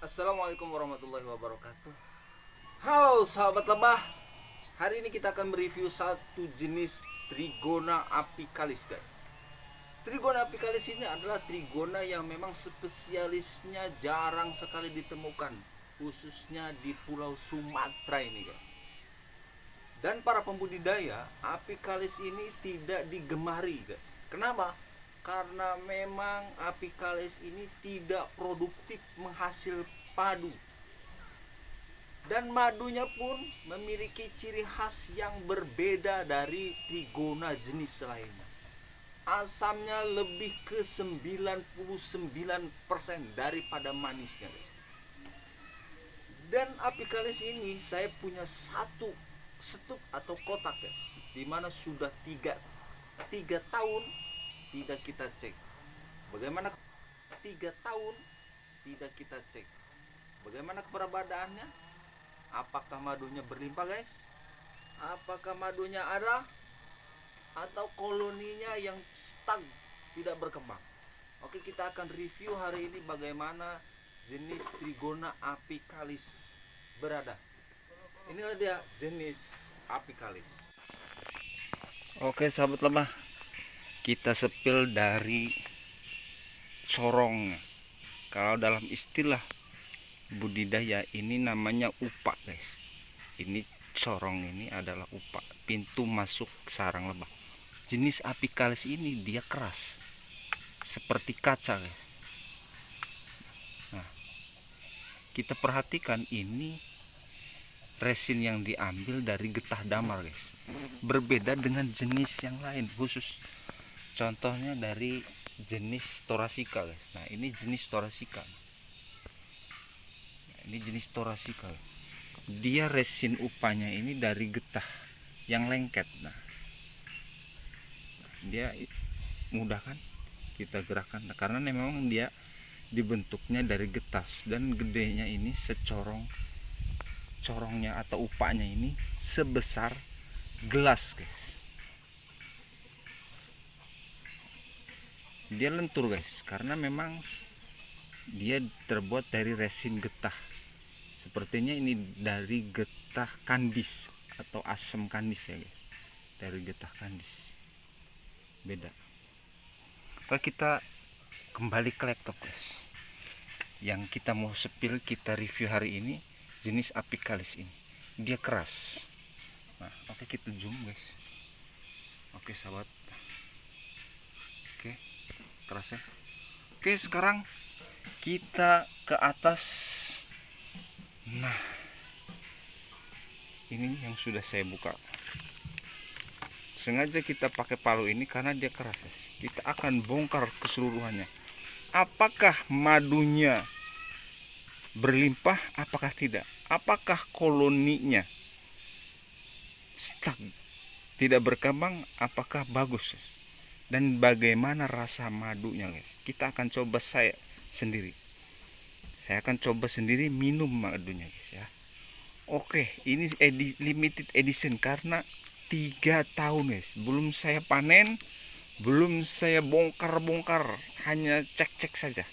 Assalamualaikum warahmatullahi wabarakatuh. Halo sahabat lebah. Hari ini kita akan mereview satu jenis Trigona apicalis, guys. Trigona apicalis ini adalah trigona yang memang spesialisnya jarang sekali ditemukan, khususnya di Pulau Sumatera ini, guys. Dan para pembudidaya apicalis ini tidak digemari, guys. Kenapa? Karena memang apicalis ini tidak produktif menghasil padu, dan madunya pun memiliki ciri khas yang berbeda dari trigona jenis lainnya. Asamnya lebih ke 99% daripada manisnya. Dan apicalis ini saya punya satu stuk atau kotak, guys, dimana sudah tiga tahun tidak kita cek. Bagaimana 3 tahun tidak kita cek? Bagaimana keberadaannya? Apakah madunya berlimpah, guys? Apakah madunya ada? Atau koloninya yang stuck, tidak berkembang? Oke, kita akan review hari ini bagaimana jenis Trigona apicalis berada. Inilah dia jenis apicalis. Oke sahabat lebah, kita sepil dari sorong. Kalau dalam istilah budidaya ini namanya upak, guys. Ini sorong ini adalah upak, pintu masuk sarang lebah. Jenis apicalis ini dia keras seperti kaca, guys. Nah, kita perhatikan ini resin yang diambil dari getah damar, guys. Berbeda dengan jenis yang lain, khusus contohnya dari jenis Thoracea, guys. Nah, ini jenis Thoracea. Ini jenis Thoracea. Dia resin upahnya ini dari getah yang lengket. Nah, dia mudah kan kita gerakkan, nah, karena memang dia dibentuknya dari getah, dan gedenya ini corongnya atau upahnya ini sebesar gelas, guys. Dia lentur, guys, karena memang dia terbuat dari resin getah. Sepertinya ini dari getah kandis atau asam kandis, ya, guys. Dari getah kandis. Beda. Kalau kita kembali ke laptop, guys. Yang kita mau sepil, kita review hari ini jenis apicalis ini. Dia keras. Nah, oke, kita zoom, guys. Oke, sahabat. Oke, keras ya. Oke, sekarang kita ke atas. Nah, ini yang sudah saya buka. Sengaja kita pakai palu ini karena dia keras, guys. Kita akan bongkar keseluruhannya. Apakah madunya berlimpah, apakah tidak? Apakah koloninya stuck, tidak berkembang, apakah bagus? Dan bagaimana rasa madunya, guys? Kita akan coba saya akan coba sendiri minum madunya, guys, ya. Oke, ini limited edition karena 3 tahun, guys. Belum saya panen, belum saya bongkar-bongkar, hanya cek-cek saja.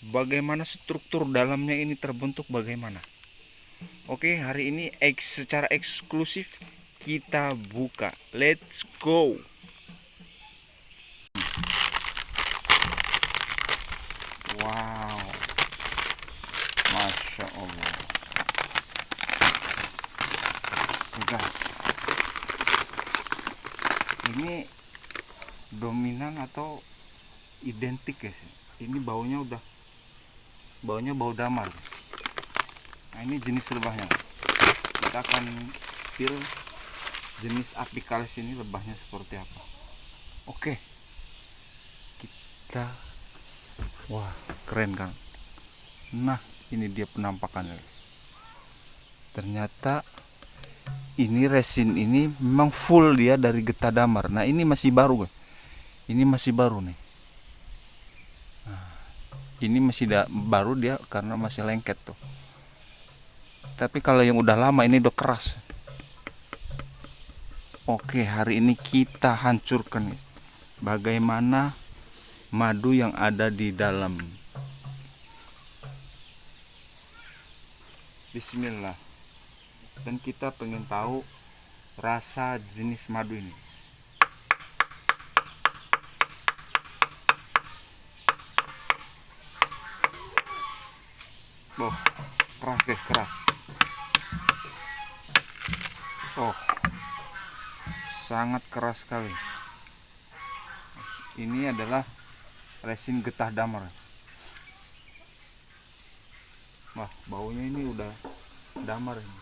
Bagaimana struktur dalamnya ini terbentuk bagaimana. Oke, hari ini secara eksklusif kita buka. Let's go. Wow, Masya Allah. Gas. Ini dominan atau identik, guys. Ini baunya bau damar. Nah, ini jenis lebahnya. Kita akan feel jenis apicalis ini lebahnya seperti apa. Oke, kita, wah, keren kan. Nah, ini dia penampakannya, guys. Ternyata ini resin ini memang full dia dari getah damar. Nah, ini masih baru, guys. Ini masih baru nih. Nah, ini masih baru dia karena masih lengket tuh. Tapi kalau yang udah lama ini udah keras. Oke, hari ini kita hancurkan, guys. Bagaimana madu yang ada di dalam. Bismillah. Dan kita pengen tahu rasa jenis madu ini. Oh, keras guys, keras. Oh, sangat keras sekali. Ini adalah resin getah damar. Wah, baunya ini udah damar ini.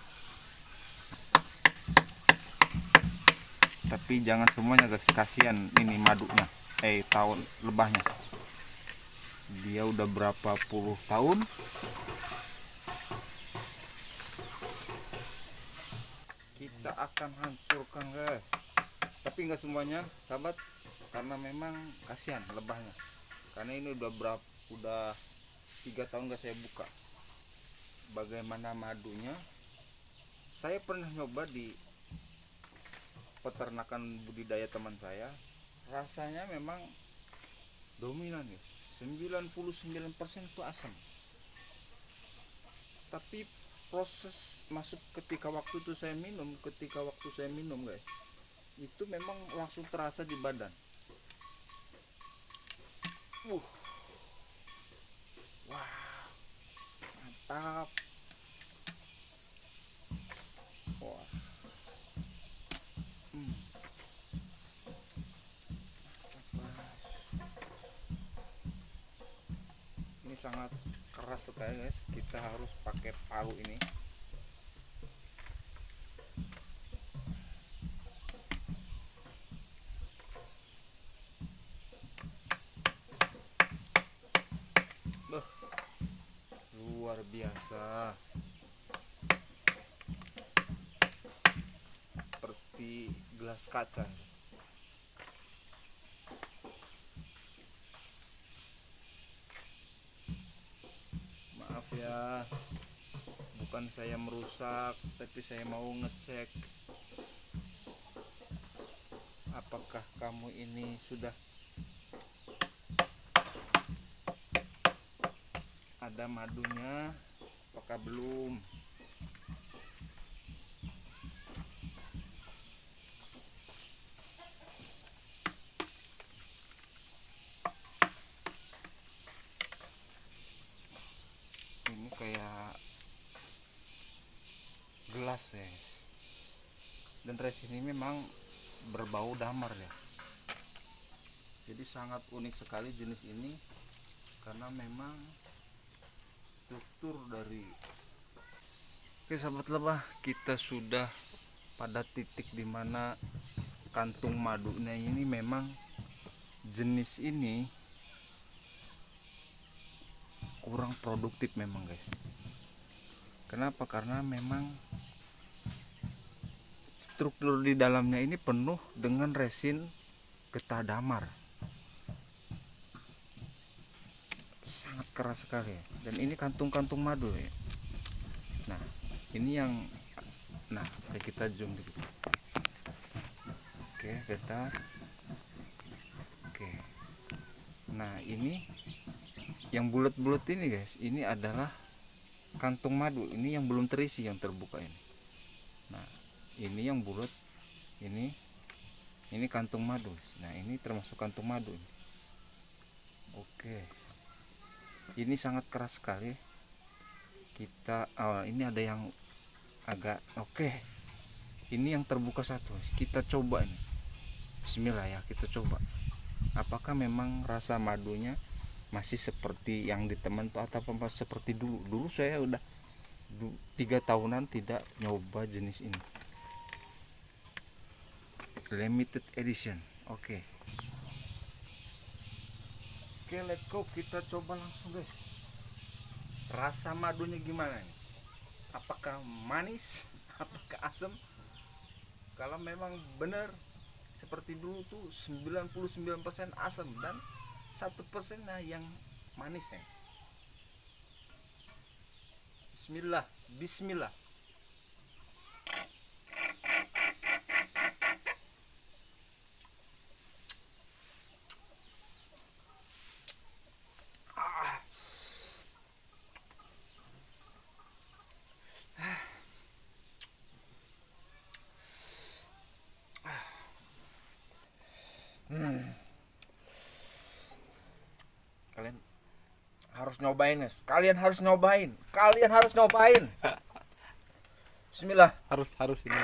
Tapi jangan semuanya guys, kasihan ini madunya. Tahun lebahnya. Dia udah berapa puluh tahun. Kita akan hancurkan guys. Tapi nggak semuanya, sahabat, karena memang kasihan lebahnya. Karena ini udah 3 tahun gak saya buka. Bagaimana madunya? Saya pernah nyoba di peternakan budidaya teman saya. Rasanya memang dominan ya. 99% itu asam. Tapi proses masuk ketika waktu saya minum guys, itu memang langsung terasa di badan. Wah, mantap. Wah. Ini sangat keras sekali guys. Kita harus pakai palu ini. Luar biasa. Seperti gelas kaca. Maaf ya, bukan saya merusak, tapi saya mau ngecek apakah kamu ini sudah ada madunya, apakah belum. Ini kayak gelas ya. Dan resin ini memang berbau damar ya. Jadi sangat unik sekali jenis ini, karena memang struktur dari. Oke sahabat lebah, kita sudah pada titik dimana kantung madunya ini memang jenis ini kurang produktif memang guys. Kenapa? Karena memang struktur di dalamnya ini penuh dengan resin getah damar. Sangat keras sekali ya. Dan ini kantung-kantung madu ya. Nah, ini yang kita zoom dikit. Oke, bentar. Oke. Nah, ini yang bulat-bulat ini guys, ini adalah kantung madu. Ini yang belum terisi, yang terbuka ini. Nah, ini yang bulat, ini kantung madu. Nah, ini termasuk kantung madu. Oke, ini sangat keras sekali. Ini ada yang agak oke. Ini yang terbuka satu. Kita coba ini. Bismillah ya, kita coba. Apakah memang rasa madunya masih seperti yang di teman tuh, atau seperti dulu? Dulu saya udah 3 tahunan tidak nyoba jenis ini. Limited edition. Oke, let's go, kita coba langsung guys. Rasa madunya gimana nih? Apakah manis? Apakah asam? Kalau memang benar seperti dulu tuh 99% asam dan 1% yang manisnya. Bismillah. Harus nyobain, guys. Kalian harus nyobain. Kalian harus nyobain. Bismillah. Harus ini.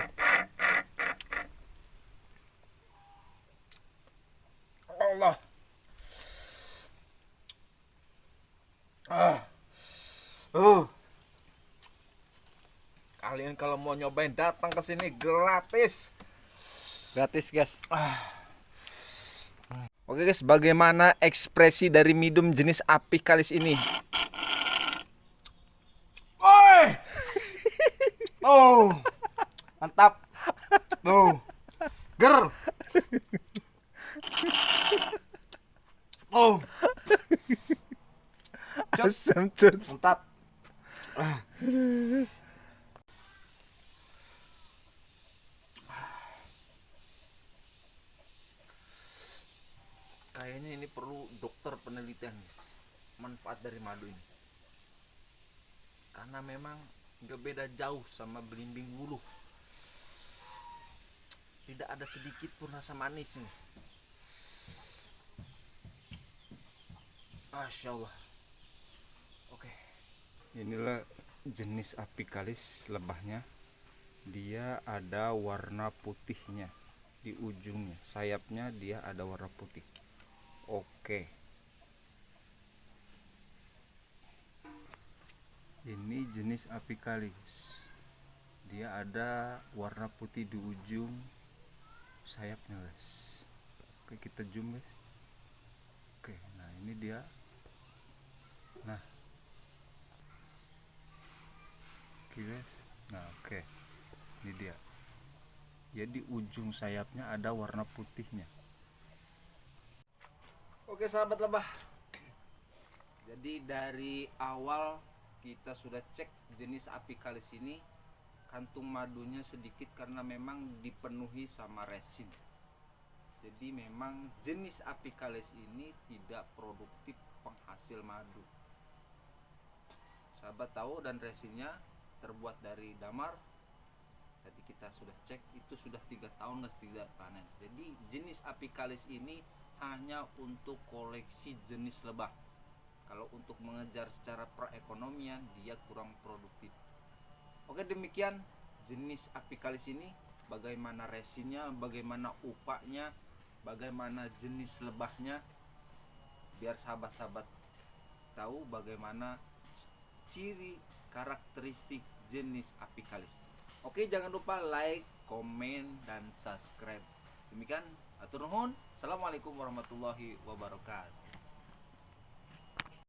Allah. Kalian kalau mau nyobain datang ke sini gratis. Gratis, guys. Oke guys, bagaimana ekspresi dari minum jenis apicalis ini? Oi! Oh, mantap. Oh, ger. Oh, Asam cut. mantap. Kayaknya ini perlu dokter penelitian guys, manfaat dari madu ini. Karena memang gak beda jauh sama belimbing wuluh. Tidak ada sedikit pun rasa manis nih. Masya Allah. Oke. Inilah jenis apicalis lebahnya. Dia ada warna putihnya di ujungnya. Sayapnya dia ada warna putih. Oke. Ini jenis apicalis. Dia ada warna putih di ujung sayapnya, guys. Oke, kita zoom, guys. Oke, nah ini dia. Nah. Oke, guys. Nah, oke. Ini dia. Jadi ujung sayapnya ada warna putihnya. Oke sahabat lebah, jadi dari awal kita sudah cek jenis apicalis ini, kantung madunya sedikit karena memang dipenuhi sama resin. Jadi memang jenis apicalis ini tidak produktif penghasil madu. Sahabat tahu, dan resinnya terbuat dari damar. Tadi kita sudah cek, itu sudah 3 tahun guys tidak panen. Jadi jenis apicalis ini hanya untuk koleksi jenis lebah. Kalau untuk mengejar secara perekonomian dia kurang produktif. Oke, demikian jenis apicalis ini. Bagaimana resinnya, bagaimana upahnya, bagaimana jenis lebahnya, biar sahabat-sahabat tahu bagaimana ciri karakteristik jenis apicalis. Oke, jangan lupa like, komen, dan subscribe. Demikian, atur nuhun. Assalamualaikum warahmatullahi wabarakatuh.